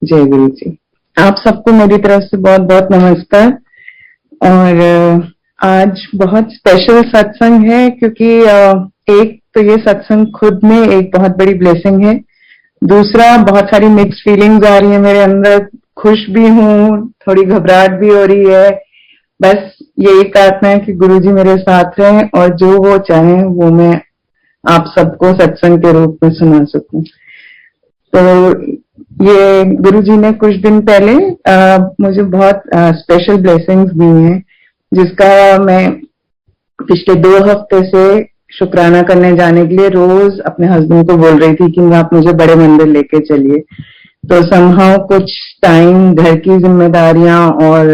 जय गुरु जी। आप सबको मेरी तरफ से बहुत बहुत नमस्कार। और आज बहुत स्पेशल सत्संग है क्योंकि एक तो ये सत्संग खुद में एक बहुत बड़ी ब्लेसिंग है। दूसरा, बहुत सारी मिक्स फीलिंग्स आ रही है मेरे अंदर। खुश भी हूँ, थोड़ी घबराहट भी हो रही है। बस यही प्रार्थना है कि गुरुजी मेरे साथ रहें और जो वो चाहें वो मैं आप सबको सत्संग के रूप में सुना सकूं। तो ये गुरुजी ने कुछ दिन पहले मुझे बहुत स्पेशल ब्लेसिंग्स दी हैं, जिसका मैं पिछले 2 हफ्ते से शुक्राना करने जाने के लिए रोज अपने हस्बैंड को बोल रही थी कि आप मुझे बड़े मंदिर लेके चलिए। तो समहाउ कुछ टाइम घर की जिम्मेदारियां और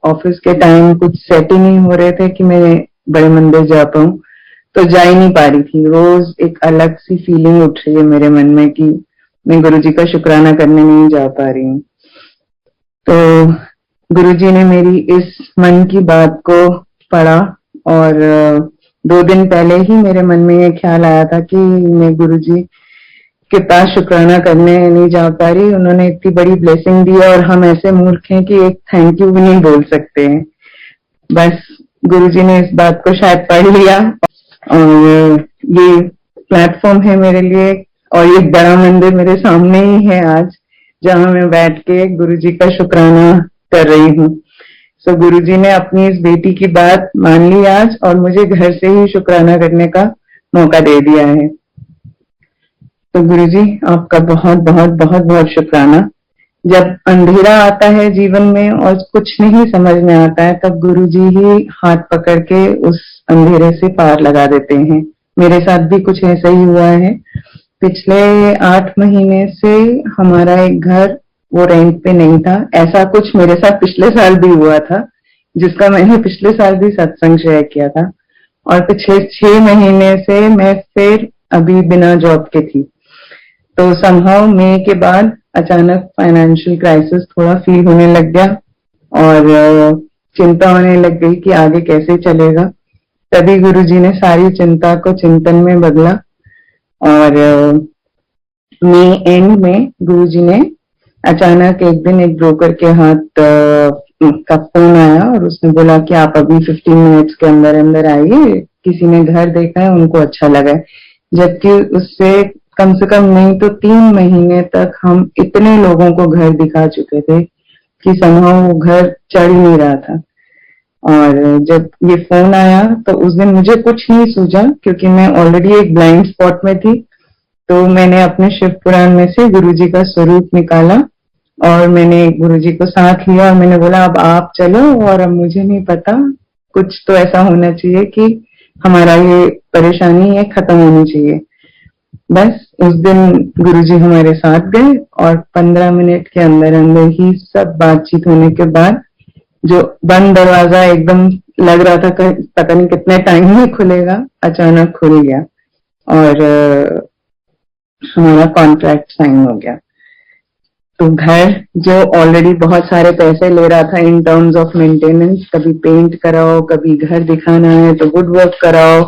ऑफिस के टाइम कुछ सेट ही नहीं हो रहे थे कि मैं बड़े मंदिर जा पाऊं, तो जा ही नहीं पा रही थी। रोज एक अलग सी फीलिंग उठ रही है मेरे मन में कि मैं गुरुजी का शुक्राना करने नहीं जा पा रही हूँ। तो गुरुजी ने मेरी इस मन की बात को पढ़ा और 2 दिन पहले ही मेरे मन में ये ख्याल आया था कि मैं गुरुजी के पास शुक्राना करने नहीं जा पा रही। उन्होंने इतनी बड़ी ब्लेसिंग दी और हम ऐसे मूर्ख हैं कि एक थैंक यू भी नहीं बोल सकते हैं। बस गुरुजी ने इस बात को शायद पढ़ लिया और ये प्लेटफॉर्म है मेरे लिए और ये बड़ा मंदिर मेरे सामने ही है आज, जहां मैं बैठ के गुरुजी का शुक्राना कर रही हूँ। सो गुरुजी ने अपनी इस बेटी की बात मान ली आज और मुझे घर से ही शुक्राना करने का मौका दे दिया है। तो गुरुजी आपका बहुत बहुत बहुत बहुत शुक्राना। जब अंधेरा आता है जीवन में और कुछ नहीं समझ में आता है, तब गुरुजी ही हाथ पकड़ के उस अंधेरे से पार लगा देते हैं। मेरे साथ भी कुछ ऐसा ही हुआ है। पिछले 8 महीने से हमारा एक घर वो रेंट पे नहीं था। ऐसा कुछ मेरे साथ पिछले साल भी हुआ था, जिसका मैंने पिछले साल भी सत्संग शेयर किया था। और पिछले 6 महीने से मैं फिर अभी बिना जॉब के थी। तो समहाउ मई के बाद अचानक फाइनेंशियल क्राइसिस थोड़ा फील होने लग गया और चिंता होने लग गई कि आगे कैसे चलेगा। तभी गुरुजी ने सारी चिंता को चिंतन में बदला और मई एंड में गुरुजी ने अचानक एक दिन एक ब्रोकर के हाथ का फोन आया और उसने बोला कि आप अभी 15 मिनट्स के अंदर अंदर आइए, किसी ने घर देखा है, उनको अच्छा लगा है। जबकि उससे कम से कम नहीं तो 3 महीने तक हम इतने लोगों को घर दिखा चुके थे कि समहाउ वो घर चढ़ नहीं रहा था। और जब ये फोन आया तो उस दिन मुझे कुछ नहीं सूझा क्योंकि मैं ऑलरेडी एक ब्लाइंड स्पॉट में थी। तो मैंने अपने शिव पुराण में से गुरुजी का स्वरूप निकाला और मैंने गुरुजी को साथ लिया और मैंने बोला अब आप चलो और अब मुझे नहीं पता, कुछ तो ऐसा होना चाहिए कि हमारा ये परेशानी है खत्म होनी चाहिए। बस उस दिन गुरुजी हमारे साथ गए और 15 मिनट के अंदर अंदर ही सब बातचीत होने के बाद जो बंद दरवाजा एकदम लग रहा था पता नहीं कितने टाइम में खुलेगा, अचानक खुल गया और हमारा कॉन्ट्रैक्ट साइन हो गया। तो घर जो ऑलरेडी बहुत सारे पैसे ले रहा था इन टर्म्स ऑफ मेंटेनेंस, कभी पेंट कराओ, कभी घर दिखाना है तो वुड वर्क कराओ,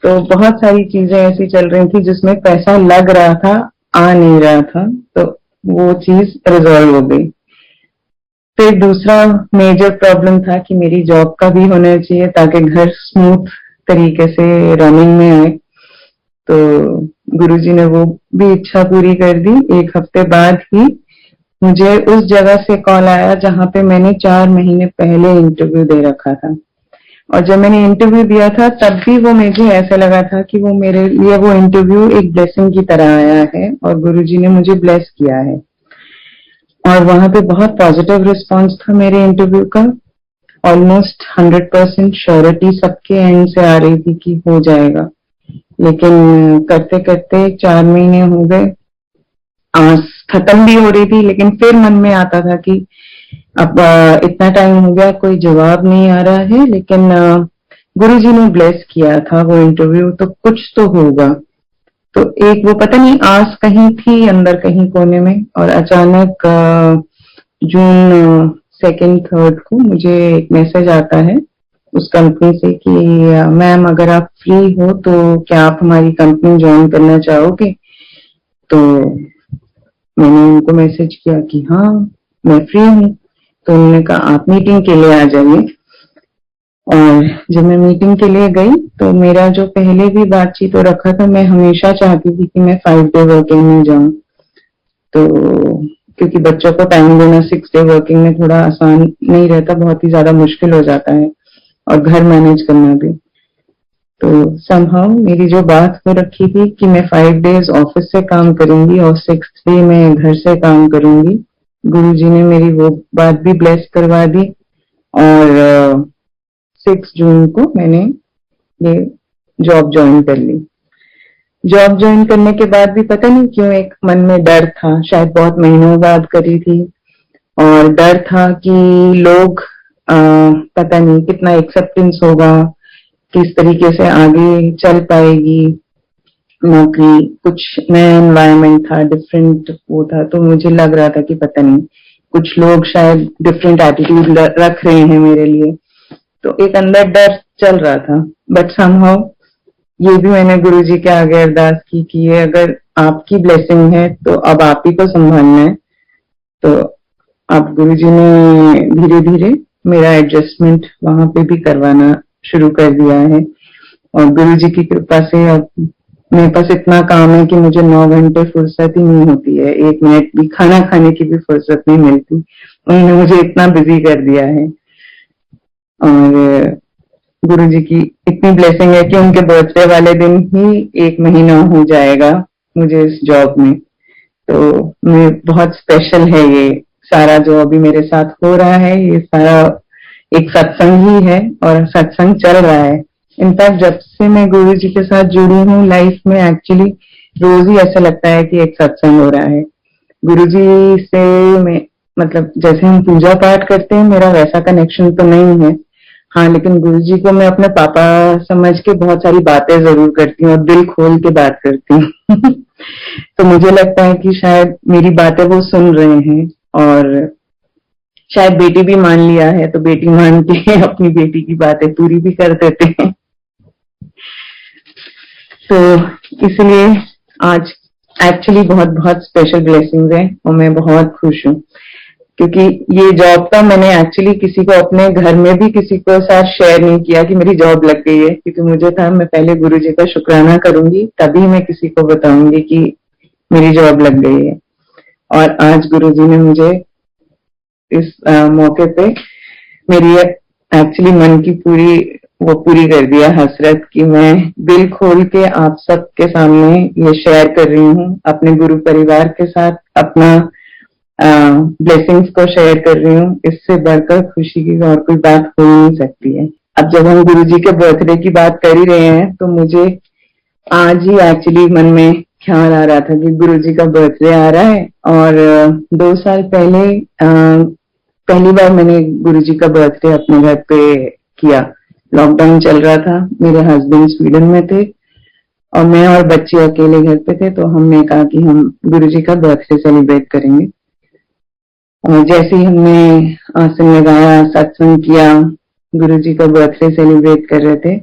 तो बहुत सारी चीजें ऐसी चल रही थी जिसमें पैसा लग रहा था, आ नहीं रहा था। तो वो चीज रिजॉल्व हो गई। फिर दूसरा मेजर प्रॉब्लम था कि मेरी जॉब का भी होना चाहिए ताकि घर स्मूथ तरीके से रनिंग में आए। तो गुरुजी ने वो भी इच्छा पूरी कर दी। 1 हफ्ते बाद ही मुझे उस जगह से कॉल आया जहां पे मैंने 4 महीने पहले इंटरव्यू दे रखा था। और जब मैंने इंटरव्यू दिया था तब भी वो मुझे ऐसा लगा था कि वो मेरे लिए वो इंटरव्यू एक ब्लेसिंग की तरह आया है और गुरुजी ने मुझे ब्लेस किया है। और वहां पे बहुत पॉजिटिव रिस्पांस था मेरे इंटरव्यू का। ऑलमोस्ट 100% श्योरिटी सबके एंड से आ रही थी कि हो जाएगा। लेकिन करते करते 4 महीने हो गए, आस खत्म भी हो रही थी, लेकिन फिर मन में आता था कि अब इतना टाइम हो गया, कोई जवाब नहीं आ रहा है, लेकिन गुरुजी ने ब्लेस किया था वो इंटरव्यू, तो कुछ तो होगा। तो एक वो पता नहीं आस कहीं थी अंदर कहीं कोने में। और अचानक जून 2nd 3rd को मुझे एक मैसेज आता है उस कंपनी से कि मैम अगर आप फ्री हो तो क्या आप हमारी कंपनी ज्वाइन करना चाहोगे। तो मैंने उनको मैसेज किया कि हाँ मैं फ्री हूँ, तो उन्होंने कहा आप मीटिंग के लिए आ जाइए। और जब मैं मीटिंग के लिए गई तो मेरा जो पहले भी बातचीत हो रखा था, मैं हमेशा चाहती थी कि मैं 5 डे वर्किंग में जाऊं, तो क्योंकि बच्चों को टाइम देना 6 डे वर्किंग में थोड़ा आसान नहीं रहता, बहुत ही ज्यादा मुश्किल हो जाता है और घर मैनेज करना भी। तो समहाउ मेरी जो बात हो रखी थी कि मैं 5 डेज ऑफिस से काम करूंगी और 6th डे मैं घर से काम करूंगी, गुरुजी ने मेरी वो बात भी ब्लेस करवा दी। और 6 जून को मैंने ये जॉब ज्वाइन कर ली। जॉब ज्वाइन करने के बाद भी पता नहीं क्यों एक मन में डर था, शायद बहुत महीनों बाद करी थी, और डर था कि लोग पता नहीं कितना एक्सेप्टेंस होगा, किस तरीके से आगे चल पाएगी नौकरी, कुछ नया एनवायरनमेंट था, डिफरेंट वो था, तो मुझे लग रहा था कि पता नहीं कुछ लोग शायद डिफरेंट एटीट्यूड रख रहे हैं मेरे लिए, तो एक अंदर डर चल रहा था। बट समहाउ ये भी मैंने गुरुजी के आगे अरदास की कि ये अगर आपकी ब्लेसिंग है तो अब आप ही को संभालना है। तो अब गुरुजी ने धीरे धीरे मेरा एडजस्टमेंट वहां पे भी करवाना शुरू कर दिया है, और गुरुजी की कृपा से अब मेरे पास इतना काम है कि मुझे 9 घंटे फुर्सत ही नहीं होती है, 1 मिनट भी खाना खाने की भी फुर्सत नहीं मिलती। उन्होंने मुझे इतना बिजी कर दिया है, और गुरुजी की इतनी ब्लेसिंग है कि उनके बर्थडे वाले दिन ही 1 महीना हो जाएगा मुझे इस जॉब में। तो मैं बहुत स्पेशल है ये सारा जो अभी मेरे साथ हो रहा है, ये सारा एक सत्संग ही है और सत्संग चल रहा है। इनफैक्ट जब से मैं गुरुजी के साथ जुड़ी हूँ लाइफ में, एक्चुअली रोज ही ऐसा लगता है कि एक सत्संग हो रहा है। गुरुजी से मैं मतलब जैसे हम पूजा पाठ करते हैं, मेरा वैसा कनेक्शन तो नहीं है, हाँ, लेकिन गुरुजी को मैं अपने पापा समझ के बहुत सारी बातें जरूर करती हूँ और दिल खोल के बात करती हूँ। तो मुझे लगता है कि शायद मेरी बातें वो सुन रहे हैं, और शायद बेटी भी मान लिया है तो बेटी मान के अपनी बेटी की बातें पूरी भी कर देते हैं। तो इसलिए आज एक्चुअली बहुत बहुत स्पेशल ब्लेसिंग्स है और मैं बहुत खुश हूँ, क्योंकि ये जॉब का मैंने एक्चुअली किसी को अपने घर में भी किसी को साथ शेयर नहीं किया कि मेरी जॉब लग गई है, क्योंकि मुझे था मैं पहले गुरुजी का शुक्राना करूंगी तभी मैं किसी को बताऊंगी कि मेरी जॉब लग गई है। और आज गुरुजी ने मुझे इस मौके पे मेरी एक्चुअली मन की पूरी कर दिया हसरत कि मैं दिल खोल के आप सबके सामने ये शेयर कर रही हूँ, अपने गुरु परिवार के साथ अपना ब्लेसिंग्स को शेयर कर रही हूँ। इससे बढ़कर खुशी की और कोई बात हो नहीं सकती है। अब जब हम गुरुजी के बर्थडे की बात कर ही रहे हैं तो मुझे आज ही एक्चुअली मन में ख्याल आ रहा था कि गुरुजी का बर्थडे आ रहा है, और 2 साल पहले पहली बार मैंने गुरुजी का बर्थडे अपने घर पे किया। लॉकडाउन चल रहा था, मेरे हस्बैंड स्वीडन में थे और मैं और बच्चे अकेले घर पे थे, तो हमने कहा कि हम गुरुजी का बर्थडे सेलिब्रेट करेंगे। और जैसे ही हमने आसन लगाया, सत्संग किया, गुरुजी का बर्थडे सेलिब्रेट कर रहे थे,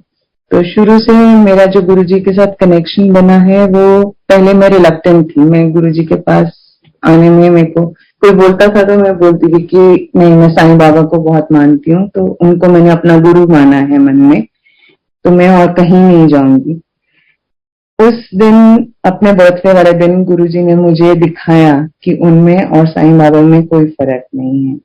तो शुरू से मेरा जो गुरुजी के साथ कनेक्शन बना है वो पहले मैं रिलक्टेंट थी। मैं गुरुजी के पास आने में, मेरे को कोई बोलता था तो मैं बोलती थी कि नहीं, मैं साईं बाबा को बहुत मानती हूँ, तो उनको मैंने अपना गुरु माना है मन में, तो मैं और कहीं नहीं जाऊंगी। उस दिन, अपने बर्थडे वाले दिन, गुरुजी ने मुझे दिखाया कि उनमें और साईं बाबा में कोई फर्क नहीं है।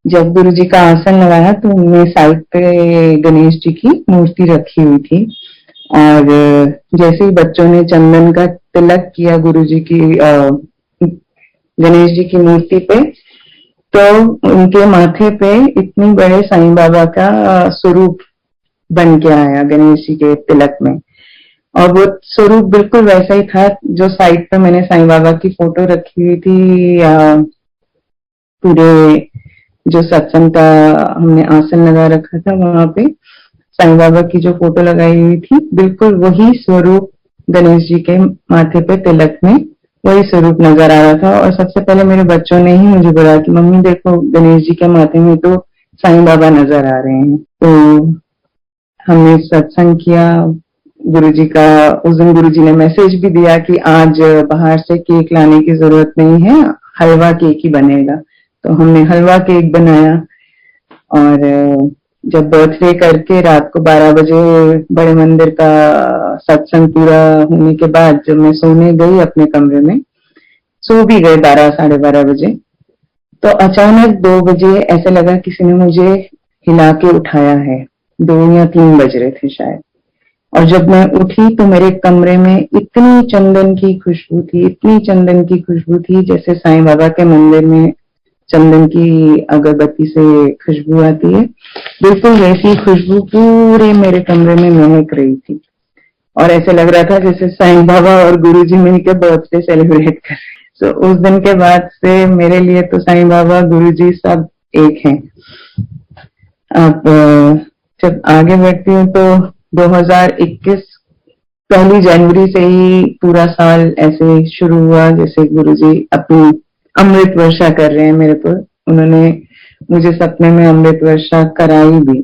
जब गुरुजी का आसन लगाया तो उनमें साइड पे गणेश जी की मूर्ति रखी हुई थी, और जैसे ही बच्चों ने चंदन का तिलक किया गुरुजी की गणेश जी की मूर्ति पे, तो उनके माथे पे इतनी बड़े साईं बाबा का स्वरूप बन के आया गणेश जी के तिलक में, और वो स्वरूप बिल्कुल वैसा ही था जो साइड पे मैंने साईं बाबा की फोटो रखी हुई थी। पूरे जो सत्संग का हमने आसन लगा रखा था वहां पे साईं बाबा की जो फोटो लगाई हुई थी, बिल्कुल वही स्वरूप गणेश जी के माथे पे तिलक में वही स्वरूप नजर आ रहा था। और सबसे पहले मेरे बच्चों ने ही मुझे बोला कि मम्मी देखो, गणेश जी के माथे में तो साईं बाबा नजर आ रहे हैं। तो हमने सत्संग किया, गुरुजी का उस दिन गुरुजी ने मैसेज भी दिया कि आज बाहर से केक लाने की जरूरत नहीं है, हलवा केक ही बनेगा। तो हमने हलवा केक बनाया और जब बर्थडे करके रात को 12 बजे बड़े मंदिर का सत्संग पूरा होने के बाद जब मैं सोने गई अपने कमरे में, सो भी गए 12 साढ़े 12 बजे, तो अचानक 2 बजे ऐसे लगा किसी ने मुझे हिला के उठाया है। 2 या 3 बज रहे थे शायद। और जब मैं उठी तो मेरे कमरे में इतनी चंदन की खुशबू थी, इतनी चंदन की खुशबू थी, जैसे साईं बाबा के मंदिर में चंदन की अगरबत्ती से खुशबू आती है, बिल्कुल वैसी खुशबू पूरे मेरे कमरे में महक रही थी। और ऐसे लग रहा था जैसे साईं बाबा और गुरुजी मिलकर बर्थडे सेलिब्रेट कर रहे। तो उस दिन के बाद से मेरे लिए तो साईं बाबा गुरुजी सब एक हैं। अब जब आगे बढ़ती हूँ तो 2021 पहली जनवरी से ही पूरा साल ऐसे शुरू हुआ जैसे गुरुजी अपनी अमृत वर्षा कर रहे हैं मेरे पर। उन्होंने मुझे सपने में अमृत वर्षा कराई भी।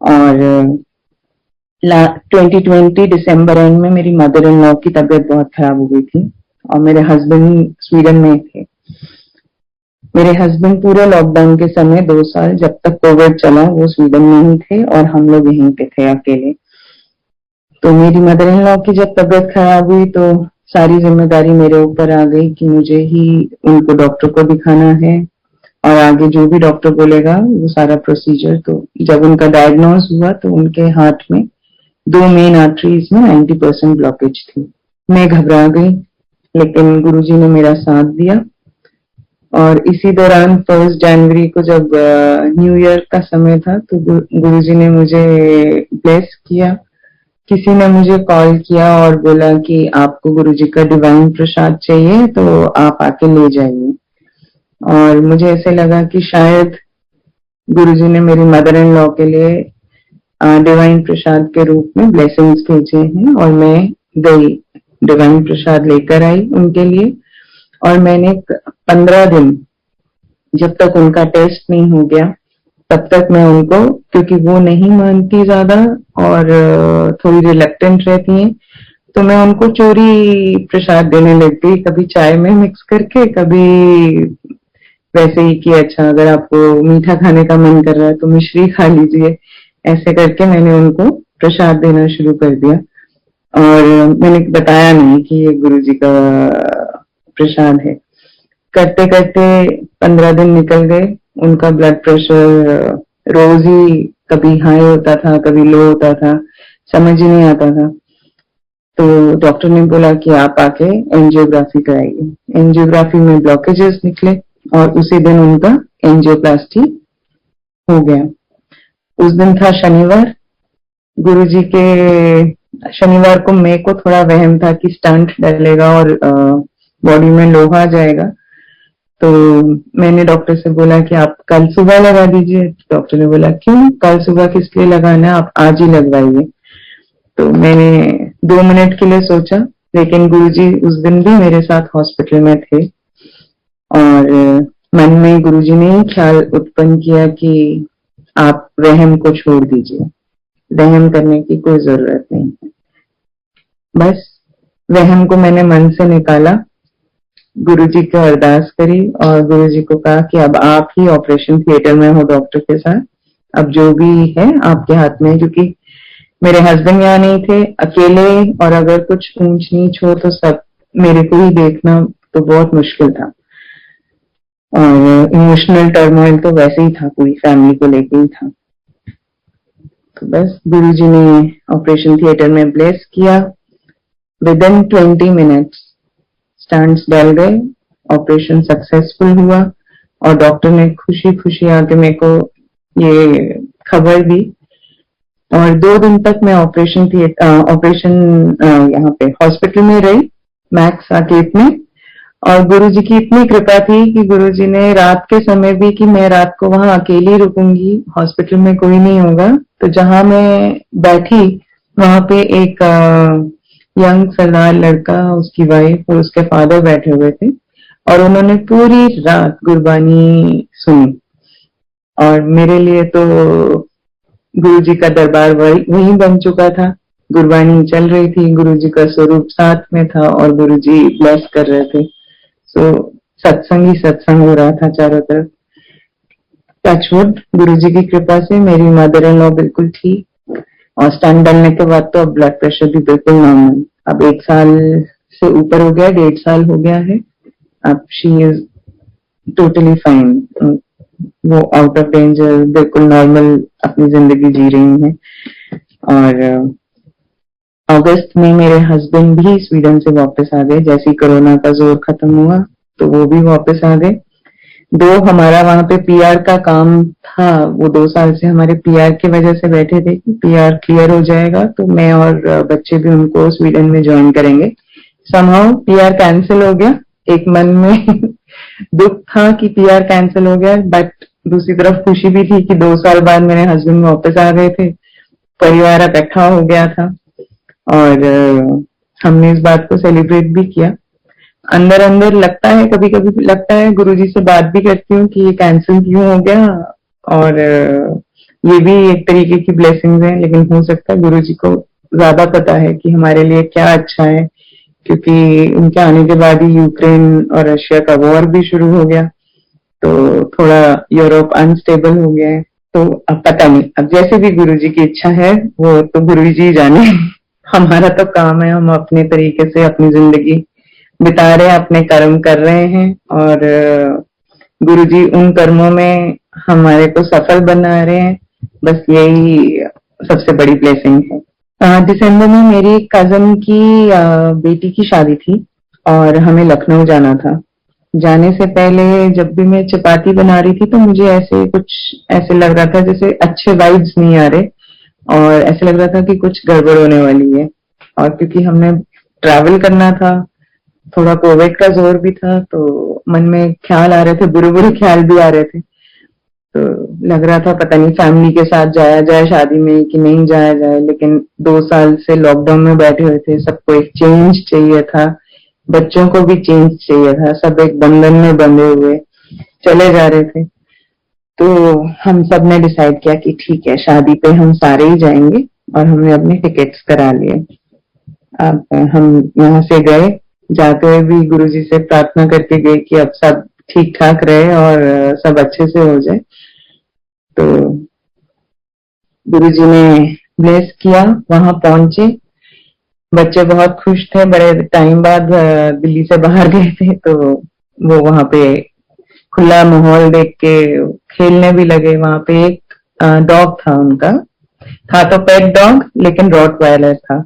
और 2020 दिसंबर एंड में मेरी मदर इन लॉ की तबीयत बहुत खराब हो गई थी और मेरे हस्बैंड स्वीडन में थे। मेरे हस्बैंड पूरे लॉकडाउन के समय 2 साल जब तक कोविड चला वो स्वीडन में ही थे और हम लोग यहीं पे थे अकेले। तो मेरी मदर इन लॉ की जब तबीयत खराब हुई तो सारी जिम्मेदारी मेरे ऊपर आ गई कि मुझे ही उनको डॉक्टर को दिखाना है और आगे जो भी डॉक्टर बोलेगा वो सारा प्रोसीजर। तो जब उनका डायग्नोज हुआ तो उनके हार्ट में 2 मेन आर्टरीज में 90% ब्लॉकेज थी। मैं घबरा गई, लेकिन गुरुजी ने मेरा साथ दिया। और इसी दौरान 1 जनवरी को जब न्यू ईयर का समय था तो गुरुजी ने मुझे ब्लेस किया। किसी ने मुझे कॉल किया और बोला कि आपको गुरुजी का डिवाइन प्रसाद चाहिए तो आप आके ले जाइए। और मुझे ऐसे लगा कि शायद गुरुजी ने मेरी मदर इन लॉ के लिए डिवाइन प्रसाद के रूप में ब्लेसिंग्स भेजे हैं। और मैं गई, डिवाइन प्रसाद लेकर आई उनके लिए। और मैंने 15 दिन, जब तक उनका टेस्ट नहीं हो गया तब तक मैं उनको, क्योंकि वो नहीं मानती ज्यादा और थोड़ी रिलक्टेंट रहती हैं, तो मैं उनको चोरी प्रसाद देने लग गई, कभी चाय में मिक्स करके, कभी वैसे ही कि अच्छा अगर आपको मीठा खाने का मन कर रहा है तो मिश्री खा लीजिए। ऐसे करके मैंने उनको प्रसाद देना शुरू कर दिया। और मैंने बताया नहीं कि ये गुरुजी का प्रसाद है। करते करते 15 दिन निकल गए। उनका ब्लड प्रेशर रोज ही कभी हाई होता था, कभी लो होता था, समझ ही नहीं आता था। तो डॉक्टर ने बोला कि आप आके एंजियोग्राफी कराइए। एंजियोग्राफी में ब्लॉकेजेस निकले और उसी दिन उनका एंजियोप्लास्टी हो गया। उस दिन था शनिवार। गुरुजी के शनिवार को मेरे को थोड़ा वहम था कि स्टंट डलेगा और बॉडी में लोहा आ जाएगा। तो मैंने डॉक्टर से बोला कि आप कल सुबह लगा दीजिए। डॉक्टर ने बोला क्यों, कल सुबह किस लिए लगाना है, आप आज ही लगवाइए। तो मैंने 2 मिनट के लिए सोचा, लेकिन गुरुजी उस दिन भी मेरे साथ हॉस्पिटल में थे और मन में गुरुजी ने ही ख्याल उत्पन्न किया कि आप वहम को छोड़ दीजिए, वहम करने की कोई जरूरत नहीं है। बस वहम को मैंने मन से निकाला, गुरुजी को अरदास करी और गुरुजी को कहा कि अब आप ही ऑपरेशन थिएटर में हो डॉक्टर के साथ, अब जो भी है आपके हाथ में। क्योंकि मेरे हस्बैंड यहाँ नहीं थे, अकेले, और अगर कुछ ऊंच नीच हो तो सब मेरे को ही देखना तो बहुत मुश्किल था। और इमोशनल टर्मोइल तो वैसे ही था, पूरी फैमिली को लेके ही था। तो बस गुरुजी ने ऑपरेशन थिएटर में ब्लेस किया। विदिन 20 मिनट्स स्टंट्स डल गए, ऑपरेशन सक्सेसफुल हुआ और डॉक्टर ने खुशी खुशी आके मेरे को ये खबर दी। और 2 दिन तक मैं ऑपरेशन यहाँ पे हॉस्पिटल में रही, मैक्स साकेत में। और गुरुजी की इतनी कृपा थी कि गुरुजी ने रात के समय भी, कि मैं रात को वहां अकेली रुकूंगी, हॉस्पिटल में कोई नहीं होगा, तो जहां मैं बैठी वहां पे एक यंग सरदार लड़का, उसकी वाइफ और उसके फादर बैठे हुए थे और उन्होंने पूरी रात गुरबानी सुनी। और मेरे लिए तो गुरुजी का दरबार वही बन चुका था। गुरबानी चल रही थी, गुरुजी का स्वरूप साथ में था और गुरुजी ब्लेस कर रहे थे। सो सत्संग ही सत्संग हो रहा था चारों तरफ। टचवुड, गुरुजी की कृपा से मेरी मदर इन लॉ बिल्कुल ठीक, और स्टंट डालने के बाद तो अब ब्लड प्रेशर भी बिल्कुल नॉर्मल। अब 1 साल से ऊपर हो गया, 1.5 साल हो गया है। अब शी इज टोटली फाइन, वो आउट ऑफ डेंजर, बिल्कुल नॉर्मल अपनी जिंदगी जी रही है। और अगस्त में मेरे हस्बैंड भी स्वीडन से वापस आ गए, जैसे ही कोरोना का जोर खत्म हुआ तो वो भी वापस आ गए। हमारा वहां पे पीआर का काम था, वो 2 साल से हमारे पीआर की वजह से बैठे थे कि पीआर क्लियर हो जाएगा तो मैं और बच्चे भी उनको स्वीडन में ज्वाइन करेंगे। समहाउ पीआर कैंसिल हो गया। एक मन में दुख था कि पीआर कैंसिल हो गया, बट दूसरी तरफ खुशी भी थी कि 2 साल बाद मेरे हस्बैंड वापस आ गए थे, परिवार इकट्ठा हो गया था। और हमने इस बात को सेलिब्रेट भी किया। अंदर अंदर लगता है, कभी कभी लगता है, गुरुजी से बात भी करती हूँ कि ये कैंसिल क्यों हो गया, और ये भी एक तरीके की ब्लेसिंग्स है, लेकिन हो सकता है गुरुजी को ज्यादा पता है कि हमारे लिए क्या अच्छा है, क्योंकि उनके आने के बाद ही यूक्रेन और रशिया का वॉर भी शुरू हो गया, तो थोड़ा यूरोप अनस्टेबल हो गया है। तो अब पता नहीं, अब जैसे भी गुरुजी की इच्छा है वो तो गुरुजी जाने। हमारा तो काम है, हम अपने तरीके से अपनी जिंदगी बिता रहे हैं, अपने कर्म कर रहे हैं, और गुरुजी उन कर्मों में हमारे को सफल बना रहे हैं। बस यही सबसे बड़ी ब्लेसिंग है। दिसंबर में मेरी कजन की बेटी की शादी थी और हमें लखनऊ जाना था। जाने से पहले जब भी मैं चपाती बना रही थी तो मुझे ऐसे लग रहा था जैसे अच्छे वाइब्स नहीं आ रहे, और ऐसे लग रहा था कि कुछ गड़बड़ होने वाली है। और क्योंकि हमने ट्रैवल करना था, थोड़ा कोविड का जोर भी था, तो मन में ख्याल आ रहे थे, बुरे बुरे ख्याल भी आ रहे थे। तो लग रहा था पता नहीं फैमिली के साथ जाया जाए शादी में कि नहीं जाया जाए, लेकिन 2 साल से लॉकडाउन में बैठे हुए थे, सबको एक चेंज चाहिए था, बच्चों को भी चेंज चाहिए था, सब एक बंधन में बंधे हुए चले जा रहे थे। तो हम सब ने डिसाइड किया कि ठीक है, शादी पे हम सारे ही जाएंगे, और हमने अपने टिकट्स करा लिए। अब हम यहाँ से गए, जाते हुए भी गुरुजी से प्रार्थना करके गए कि अब सब ठीक ठाक रहे और सब अच्छे से हो जाए। तो गुरुजी ने ब्लेस किया, वहां पहुंचे, बच्चे बहुत खुश थे, बड़े टाइम बाद दिल्ली से बाहर गए थे, तो वो वहां पे खुला माहौल देख के खेलने भी लगे। वहां पे एक डॉग था उनका, था तो पेट डॉग लेकिन रॉट वायलर था,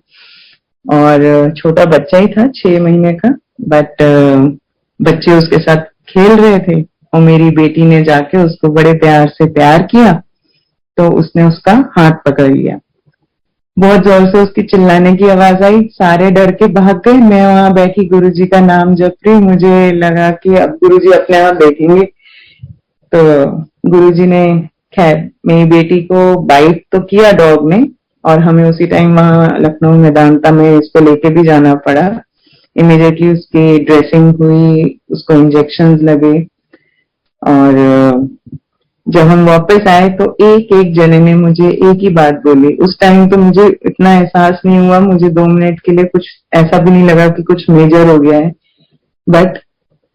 और छोटा बच्चा ही था 6 महीने का, बट बच्चे उसके साथ खेल रहे थे, और मेरी बेटी ने जाके उसको बड़े प्यार से प्यार किया, तो उसने उसका हाथ पकड़ लिया। बहुत जोर से उसकी चिल्लाने की आवाज आई, सारे डर के भाग गए। मैं वहां बैठी गुरुजी का नाम जप रही, मुझे लगा कि अब गुरुजी अपने आप बैठेंगे। तो गुरुजी ने खैर मेरी बेटी को बाइट तो किया डॉग ने, और हमें उसी टाइम वहां लखनऊ मेदांता में इसको लेके भी जाना पड़ा। इमीडिएटली उसकी ड्रेसिंग हुई, उसको इंजेक्शन लगे, और जब हम वापस आए तो एक एक जने ने मुझे एक ही बात बोली। उस टाइम तो मुझे इतना एहसास नहीं हुआ, मुझे 2 मिनट के लिए कुछ ऐसा भी नहीं लगा कि कुछ मेजर हो गया है, बट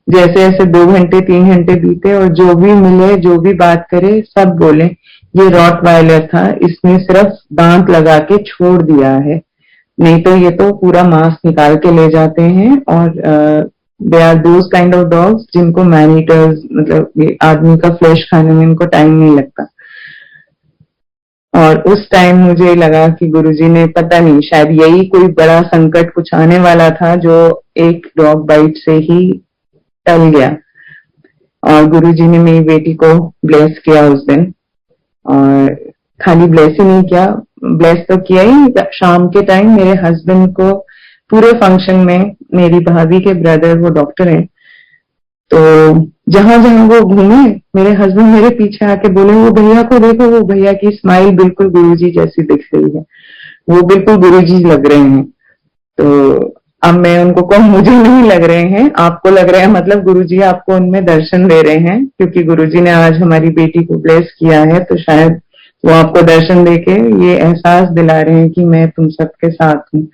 जैसे जैसे 2 घंटे 3 घंटे बीते और जो भी मिले, जो भी बात करे, सब बोले ये रॉट वायलर था, इसने सिर्फ दांत लगा के छोड़ दिया है, नहीं तो ये तो पूरा मांस निकाल के ले जाते हैं। और they are those kind of dogs जिनको मैन ईटर्स, मतलब ये आदमी का फ्लैश खाने में इनको टाइम नहीं लगता। और उस टाइम मुझे लगा कि गुरुजी ने पता नहीं, शायद यही कोई बड़ा संकट कुछ आने वाला था जो एक डॉग बाइट से ही टल गया। और गुरुजी ने मेरी बेटी को ब्लेस किया उस दिन, और खाली ब्लेस ही नहीं किया, ब्लेस तो किया ही, शाम के टाइम मेरे हस्बैंड को पूरे फंक्शन में, मेरी भाभी के ब्रदर वो डॉक्टर हैं, तो जहां जहां वो घूमे मेरे हस्बैंड मेरे पीछे आके बोले वो भैया को देखो, वो भैया की स्माइल बिल्कुल गुरुजी जैसी दिख रही है, वो बिल्कुल गुरुजी लग रहे हैं। तो अब मैं उनको कहूँ मुझे नहीं लग रहे हैं, आपको लग रहे हैं, मतलब गुरुजी आपको उनमें दर्शन दे रहे हैं, क्योंकि गुरुजी ने आज हमारी बेटी को ब्लेस किया है, तो शायद वो आपको दर्शन देके ये एहसास दिला रहे हैं कि मैं तुम सबके साथ हूँ।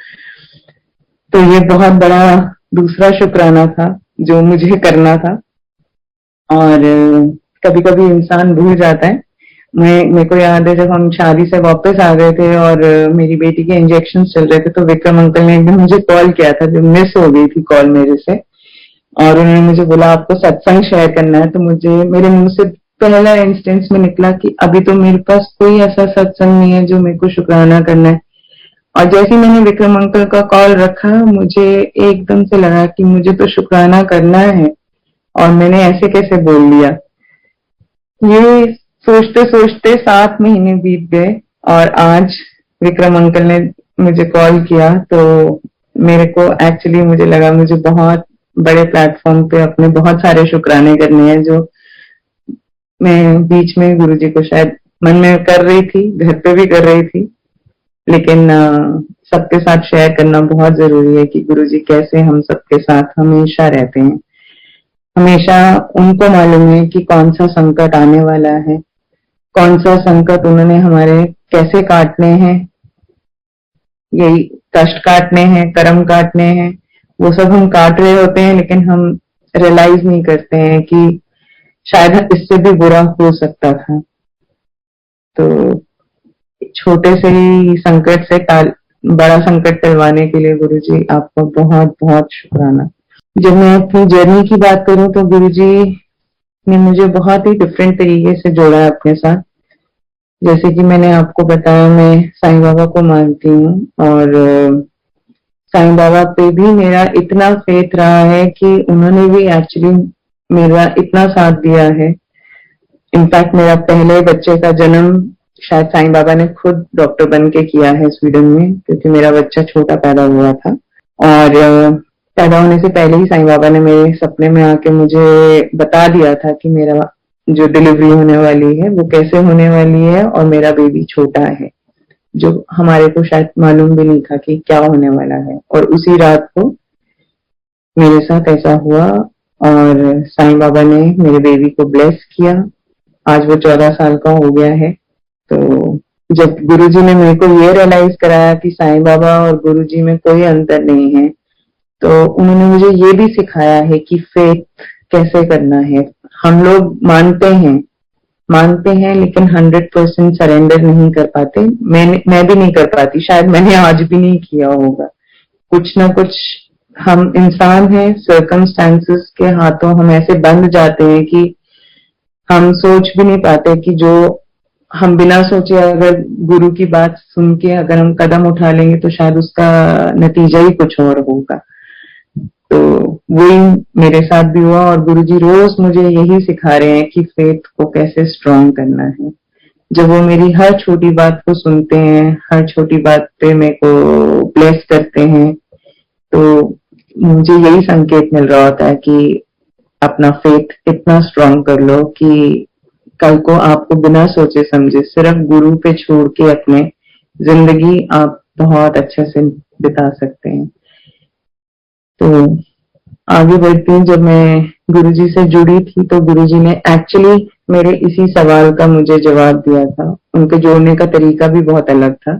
तो ये बहुत बड़ा दूसरा शुक्राना था जो मुझे करना था। और कभी कभी इंसान भूल जाता है। मेरे को याद है जब हम शादी से वापस आ गए थे और मेरी बेटी के इंजेक्शन चल रहे थे, तो विक्रम अंकल ने एक दिन मुझे कॉल किया था, जो मिस हो गई थी कॉल मेरे से, और उन्होंने मुझे बोला आपको सत्संग शेयर करना है। तो मुझे मेरे मुंह से पहला इंस्टेंस में निकला कि अभी तो मेरे पास कोई ऐसा सत्संग नहीं है जो मेरे को शुक्राना करना है। और जैसे ही मैंने विक्रम अंकल का कॉल रखा, मुझे एकदम से लगा कि मुझे तो शुक्राना करना है, और मैंने ऐसे कैसे बोल दिया। ये सोचते सोचते 7 महीने बीत गए, और आज विक्रम अंकल ने मुझे कॉल किया, तो मेरे को एक्चुअली मुझे लगा मुझे बहुत बड़े प्लेटफॉर्म पे अपने बहुत सारे शुक्राने करने हैं, जो मैं बीच में गुरुजी को शायद मन में कर रही थी, घर पे भी कर रही थी, लेकिन सबके साथ शेयर करना बहुत जरूरी है कि गुरुजी कैसे हम सबके साथ हमेशा रहते हैं। हमेशा उनको मालूम है कि कौन सा संकट आने वाला है, कौन सा संकट उन्होंने हमारे कैसे काटने हैं, यही कष्ट काटने हैं, कर्म काटने हैं, वो सब हम काट रहे होते हैं, लेकिन हम रियलाइज नहीं करते हैं कि शायद इससे भी बुरा हो सकता था। तो छोटे से ही संकट से बड़ा संकट टलवाने के लिए गुरुजी आपका बहुत बहुत शुक्राना। जब मैं अपनी जर्नी की बात करूं तो गुरुजी ने मुझे बहुत ही डिफरेंट तरीके से जोड़ा है अपने साथ। जैसे कि मैंने आपको बताया, मैं साईं बाबा को मानती हूँ, और साईं बाबा पे भी मेरा इतना फेथ रहा है कि उन्होंने भी एक्चुअली मेरा इतना साथ दिया है। इनफैक्ट मेरा पहले बच्चे का जन्म शायद साईं बाबा ने खुद डॉक्टर बन के किया है स्वीडन में, क्योंकि मेरा बच्चा छोटा पैदा हुआ था, और पैदा होने से पहले ही साईं बाबा ने मेरे सपने में आके मुझे बता दिया था कि मेरा जो डिलीवरी होने वाली है वो कैसे होने वाली है, और मेरा बेबी छोटा है, जो हमारे को शायद मालूम भी नहीं था कि क्या होने वाला है। और उसी रात को मेरे साथ ऐसा हुआ, और साईं बाबा ने मेरे बेबी को ब्लेस किया। आज वो 14 साल का हो गया है। तो जब गुरुजी ने मेरे को ये रियलाइज कराया कि साईं बाबा और गुरुजी में कोई अंतर नहीं है, तो उन्होंने मुझे ये भी सिखाया है कि फेथ कैसे करना है। हम लोग मानते हैं लेकिन 100% सरेंडर नहीं कर पाते। मैं भी नहीं कर पाती, शायद मैंने आज भी नहीं किया होगा। कुछ ना कुछ हम इंसान हैं, सर्कमस्टांसेस के हाथों हम ऐसे बंध जाते हैं कि हम सोच भी नहीं पाते कि जो हम बिना सोचे अगर गुरु की बात सुन के अगर हम कदम उठा लेंगे तो शायद उसका नतीजा ही कुछ और होगा। तो वही मेरे साथ भी हुआ, और गुरुजी रोज मुझे यही सिखा रहे हैं कि फेथ को कैसे स्ट्रांग करना है। जब वो मेरी हर छोटी बात को सुनते हैं, हर छोटी बात पे मेरे को ब्लेस करते हैं, तो मुझे यही संकेत मिल रहा होता है कि अपना फेथ इतना स्ट्रांग कर लो कि कल को आपको बिना सोचे समझे सिर्फ गुरु पे छोड़ के अपने जिंदगी आप बहुत अच्छे से बिता सकते हैं। तो आगे बढ़ती हूँ। जब मैं गुरुजी से जुड़ी थी तो गुरुजी ने एक्चुअली मेरे इसी सवाल का मुझे जवाब दिया था। उनके जोड़ने का तरीका भी बहुत अलग था।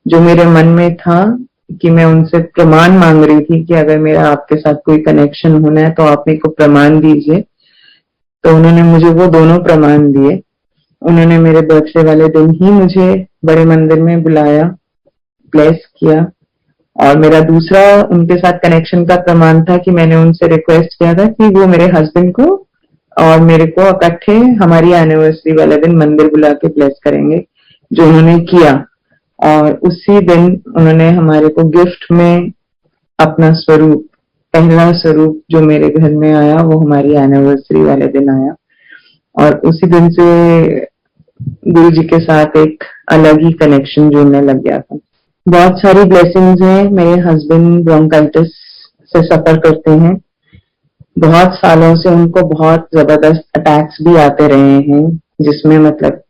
जो मेरे मन में था कि मैं उनसे प्रमाण मांग रही थी कि अगर मेरा आपके साथ कोई कनेक्शन होना है तो आप मेरे को प्रमाण दीजिए, तो उन्होंने मुझे वो दोनों प्रमाण दिए। उन्होंने मेरे बर्थडे वाले दिन ही मुझे बड़े मंदिर में बुलाया, ब्लेस किया, और मेरा दूसरा उनके साथ कनेक्शन का प्रमाण था कि मैंने उनसे रिक्वेस्ट किया था कि वो मेरे हस्बैंड को और मेरे को इकट्ठे हमारी एनिवर्सरी वाले दिन मंदिर बुला के ब्लेस करेंगे, जो उन्होंने किया। और उसी दिन उन्होंने हमारे को गिफ्ट में अपना स्वरूप, पहला स्वरूप जो मेरे घर में आया वो हमारी एनिवर्सरी वाले दिन आया, और उसी दिन से गुरु जी के साथ एक अलग ही कनेक्शन जुड़ने लग गया था। बहुत सारी ब्लेसिंग्स हैं। मेरे हस्बैंड ब्रोंकाइटिस से सफर करते हैं। बहुत सालों से उनको बहुत जबरदस्त अटैक्स भी आते रहे हैं, जिसमें मतलब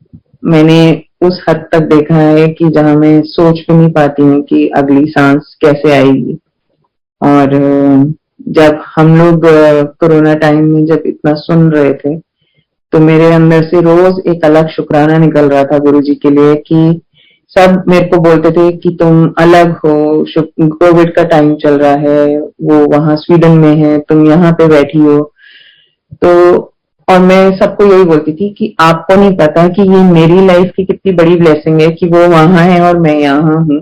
मैंने उस हद तक देखा है कि जहां मैं सोच भी नहीं पाती हूँ कि अगली सांस कैसे आएगी। और जब हम लोग कोरोना टाइम में जब इतना सुन रहे थे, तो मेरे अंदर से रोज एक अलग शुक्राना निकल रहा था गुरुजी के लिए कि सब मेरे को बोलते थे कि तुम अलग हो, कोविड का टाइम चल रहा है, वो वहां स्वीडन में है, तुम यहाँ पे बैठी हो। तो और मैं सबको यही बोलती थी कि आपको नहीं पता कि ये मेरी लाइफ की कितनी बड़ी ब्लेसिंग है कि वो वहां है और मैं यहाँ हूँ।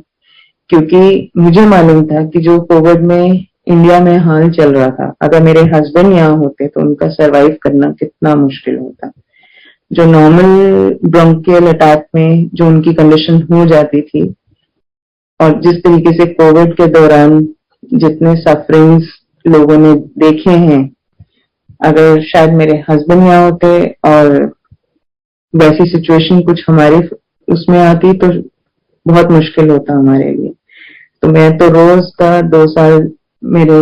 क्योंकि मुझे मालूम था कि जो कोविड में इंडिया में हाल चल रहा था, अगर मेरे हस्बैंड यहाँ होते तो उनका सरवाइव करना कितना मुश्किल होता। जो नॉर्मल ब्रोंकियल अटैक में जो उनकी कंडीशन हो जाती थी, और जिस तरीके से कोविड के दौरान जितने सफरिंग्स लोगों ने देखे हैं, अगर शायद मेरे हस्बैंड यहाँ होते और वैसी सिचुएशन कुछ हमारे उसमें आती तो बहुत मुश्किल होता हमारे लिए। तो मैं तो रोज का 2 साल मेरे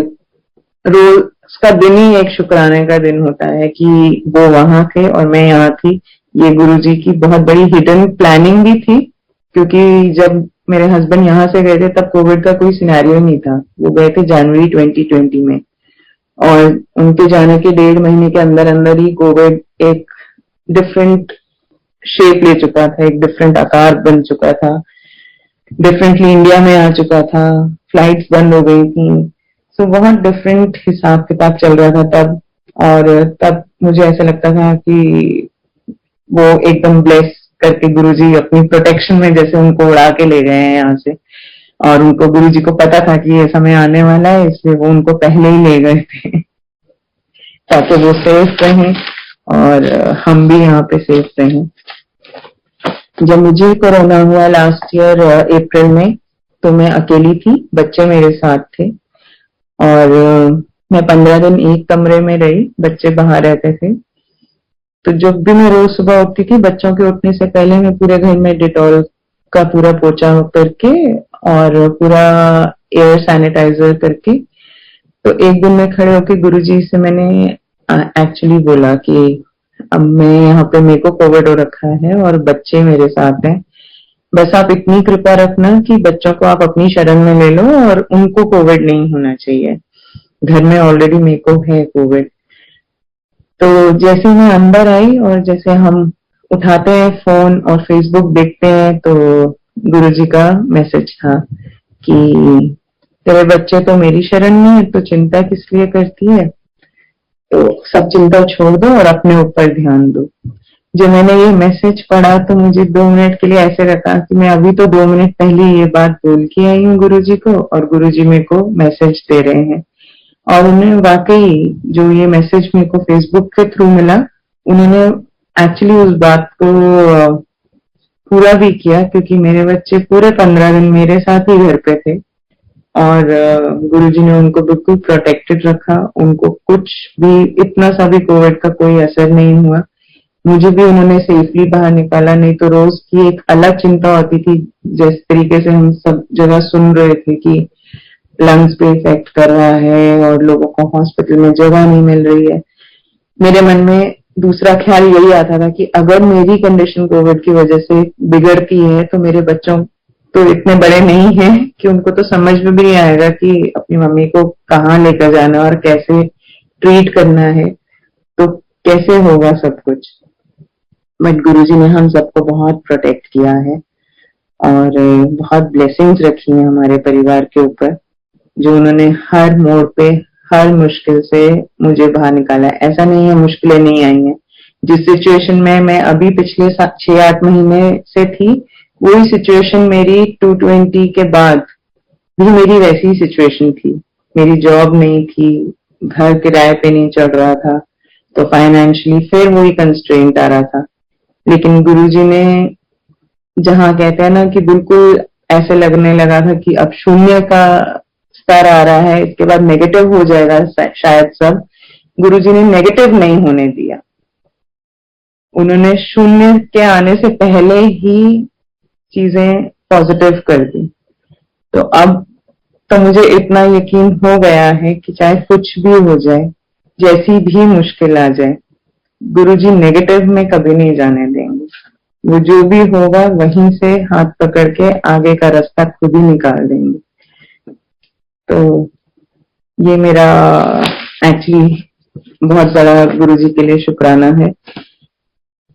रोज का दिन ही एक शुक्राने का दिन होता है कि वो वहां थे और मैं यहाँ थी। ये गुरुजी की बहुत बड़ी हिडन प्लानिंग भी थी, क्योंकि जब मेरे हस्बैंड यहाँ से गए थे तब कोविड का कोई सिनेरियो नहीं था। वो गए थे जनवरी 2020 में, और उनके जाने के 1.5 महीने के अंदर अंदर ही कोविड एक डिफरेंट शेप ले चुका था, एक डिफरेंट आकार बन चुका था, डिफरेंटली इंडिया में आ चुका था, फ्लाइट्स बंद हो गई थी। सो बहुत डिफरेंट हिसाब किताब चल रहा था तब। और तब मुझे ऐसा लगता था कि वो एकदम ब्लेस करके गुरुजी अपनी प्रोटेक्शन में जैसे उनको उड़ा के ले गए हैं यहाँ से, और उनको गुरुजी को पता था कि ये समय आने वाला है, इसलिए वो उनको पहले ही ले गए थे ताकि वो सेफ रहें और हम भी यहाँ पे सेफ रहें। जब मुझे कोरोना हुआ लास्ट ईयर अप्रैल में, तो मैं अकेली थी, बच्चे मेरे साथ थे, और मैं 15 दिन एक कमरे में रही, बच्चे बाहर रहते थे। तो जब भी मैं रोज सुबह उठती थी, बच्चों के उठने से पहले मैं पूरे घर में डिटॉल का पूरा पोछा करके और पूरा एयर सैनिटाइजर करके, तो एक दिन मैं खड़े होकर गुरुजी से मैंने एक्चुअली बोला कि अब मैं यहाँ पे, मेरे को कोविड हो रखा है और बच्चे मेरे साथ हैं, बस आप इतनी कृपा रखना कि बच्चों को आप अपनी शरण में ले लो और उनको कोविड नहीं होना चाहिए, घर में ऑलरेडी मेरे को है कोविड। तो जैसे मैं अंदर आई और जैसे हम उठाते हैं फोन और फेसबुक देखते हैं, तो गुरुजी का मैसेज था कि तेरे बच्चे तो मेरी शरण में है, तो चिंता किस लिए करती है, तो सब चिंता छोड़ दो और अपने ऊपर ध्यान दो। जब मैंने ये मैसेज पढ़ा तो मुझे 2 मिनट के लिए ऐसे लगा कि मैं अभी तो 2 मिनट पहले ये बात बोल के आई हूँ गुरुजी को, और गुरुजी मेरे को मैसेज दे रहे हैं। और उन्हें वाकई जो ये मैसेज मेरे को फेसबुक के थ्रू मिला, उन्होंने एक्चुअली उस बात को पूरा भी किया, क्योंकि मेरे बच्चे पूरे 15 दिन मेरे साथ ही घर पे थे और गुरुजी ने उनको बिल्कुल प्रोटेक्टेड रखा। उनको कुछ भी, इतना सा भी कोविड का कोई असर नहीं हुआ। मुझे भी उन्होंने सेफली बाहर निकाला, नहीं तो रोज की एक अलग चिंता होती थी। जिस तरीके से हम सब जगह सुन रहे थे कि लंग्स पे इफेक्ट कर रहा है और लोगों को हॉस्पिटल में जगह नहीं मिल रही है, मेरे मन में दूसरा ख्याल यही आता था कि अगर मेरी कंडीशन कोविड की वजह से बिगड़ती है तो मेरे बच्चों तो इतने बड़े नहीं हैं कि उनको तो समझ में भी नहीं आएगा कि अपनी मम्मी को कहाँ लेकर जाना और कैसे ट्रीट करना है, तो कैसे होगा सब कुछ। बट गुरुजी ने हम सबको बहुत प्रोटेक्ट किया है और बहुत ब्लेसिंग्स रखी हैं हमारे परिवार के ऊपर, जो उन्होंने हर मोड़ पे, हर मुश्किल से मुझे बाहर निकाला है। ऐसा नहीं है मुश्किलें नहीं आई हैं। जिस सिचुएशन में मैं अभी पिछले 6-8 महीने से थी, वही सिचुएशन मेरी 220 के बाद भी मेरी वैसी ही सिचुएशन थी। मेरी जॉब नहीं थी, घर किराए पे नहीं चल रहा था, तो फाइनेंशियली फिर वही कंस्ट्रेंट आ रहा था। लेकिन गुरुजी ने, जहाँ कहते हैं ना कि बिल्कुल ऐसे लगने लगा था कि अब शून्य का स्तर आ रहा है, इसके बाद नेगेटिव हो जाएगा शायद सब, गुरुजी ने नेगेटिव नहीं होने दिया। उन्होंने शून्य के आने से पहले ही चीजें पॉजिटिव कर दी। तो अब तो मुझे इतना यकीन हो गया है कि चाहे कुछ भी हो जाए, जैसी भी मुश्किल आ जाए, गुरुजी नेगेटिव में कभी नहीं जाने देंगे। वो जो भी होगा वहीं से हाथ पकड़ के आगे का रास्ता खुद ही निकाल देंगे। तो ये मेरा एक्चुअली बहुत बड़ा गुरुजी के लिए शुक्राना है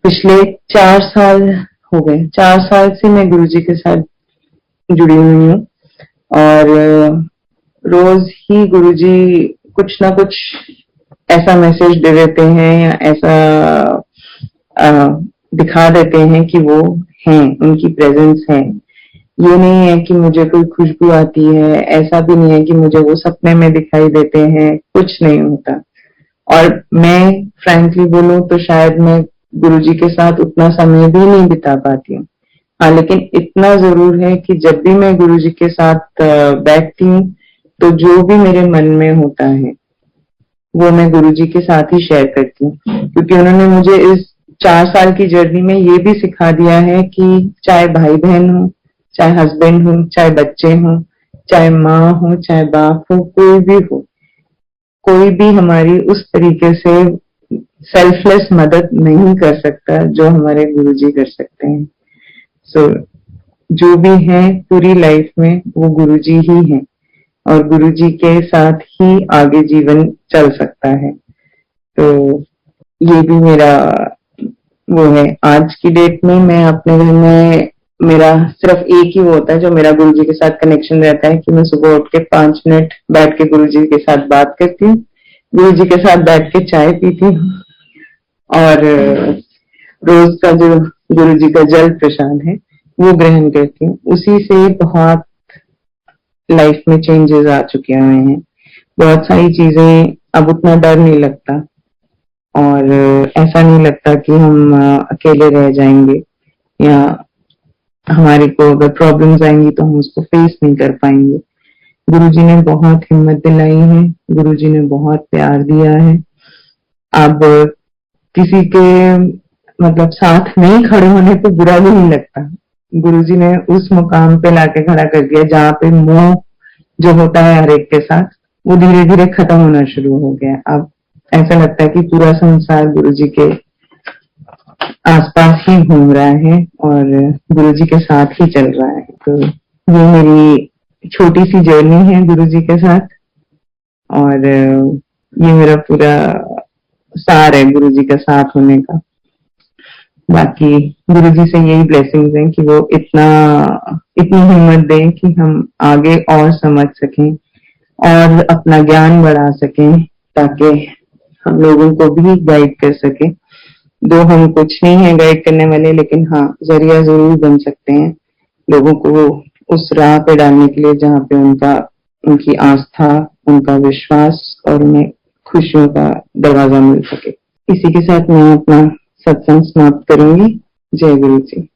पिछले 4 साल हो गए, 4 साल से मैं गुरुजी के साथ जुड़ी हुई हूँ। और रोज ही गुरुजी कुछ ना कुछ ऐसा मैसेज दे देते हैं या ऐसा दिखा देते हैं कि वो हैं, उनकी प्रेजेंस है। ये नहीं है कि मुझे कोई खुशबू आती है, ऐसा भी नहीं है कि मुझे वो सपने में दिखाई देते हैं, कुछ नहीं होता। और मैं फ्रैंकली बोलूं तो शायद मैं गुरुजी के साथ उतना समय भी नहीं बिता पाती हूँ। हाँ, लेकिन इतना जरूर है कि जब भी मैं गुरुजी के साथ बैठती हूँ तो जो भी मेरे मन में होता है वो मैं गुरुजी के साथ ही शेयर करती हूँ, क्योंकि उन्होंने मुझे इस 4 साल की जर्नी में ये भी सिखा दिया है कि चाहे भाई बहन हो, चाहे हस्बैंड हो, चाहे बच्चे हो, चाहे माँ हो, चाहे बाप हो, कोई भी हमारी उस तरीके से सेल्फलेस मदद नहीं कर सकता जो हमारे गुरुजी कर सकते हैं। सो जो भी है पूरी लाइफ में वो गुरुजी ही है और गुरुजी के साथ ही आगे जीवन चल सकता है। तो ये भी मेरा वो है। आज की डेट में मैं अपने घर में मेरा सिर्फ एक ही वो होता है जो मेरा गुरुजी के साथ कनेक्शन रहता है कि मैं सुबह उठ के 5 मिनट बैठ के गुरुजी के साथ बात करती हूँ, गुरुजी के साथ बैठ के चाय पीती हूँ और रोज का जो गुरुजी का जल प्रसाद है वो ग्रहण करती हूँ। उसी से बहुत लाइफ में चेंजेस आ चुके हुए हैं। बहुत सारी चीजें अब उतना डर नहीं लगता और ऐसा नहीं लगता कि हम अकेले रह जाएंगे या हमारे को अगर प्रॉब्लम्स आएंगी तो हम उसको फेस नहीं कर पाएंगे। गुरुजी ने बहुत हिम्मत दिलाई है, गुरुजी ने बहुत प्यार दिया है। अब किसी के मतलब साथ नहीं खड़े होने पे बुरा भी नहीं लगता। गुरुजी ने उस मुकाम पे लाके खड़ा कर दिया जहाँ पे मोह जो होता है हर एक के साथ वो धीरे धीरे खत्म होना शुरू हो गया। अब ऐसा लगता है कि पूरा संसार गुरुजी के आसपास ही घूम रहा है और गुरुजी के साथ ही चल रहा है। तो ये मेरी छोटी सी जर्नी है गुरुजी के साथ और ये मेरा पूरा सार है गुरुजी का साथ होने का। बाकी गुरुजी से यही ब्लेसिंग्स हैं कि वो इतनी हिम्मत दें कि हम आगे और समझ सकें और अपना ज्ञान बढ़ा सकें ताकि हम लोगों को भी गाइड कर सके। दो हम कुछ नहीं है गाइड करने वाले, लेकिन हाँ जरिया जरूर बन सकते हैं लोगों को उस राह पे डालने के लिए जहाँ पे उनकी आस्था, उनका विश्वास और उन्हें खुशियों का दरवाजा मिल सके। इसी के साथ मैं अपना सत्संग समाप्त करूंगी। जय गुरु जी।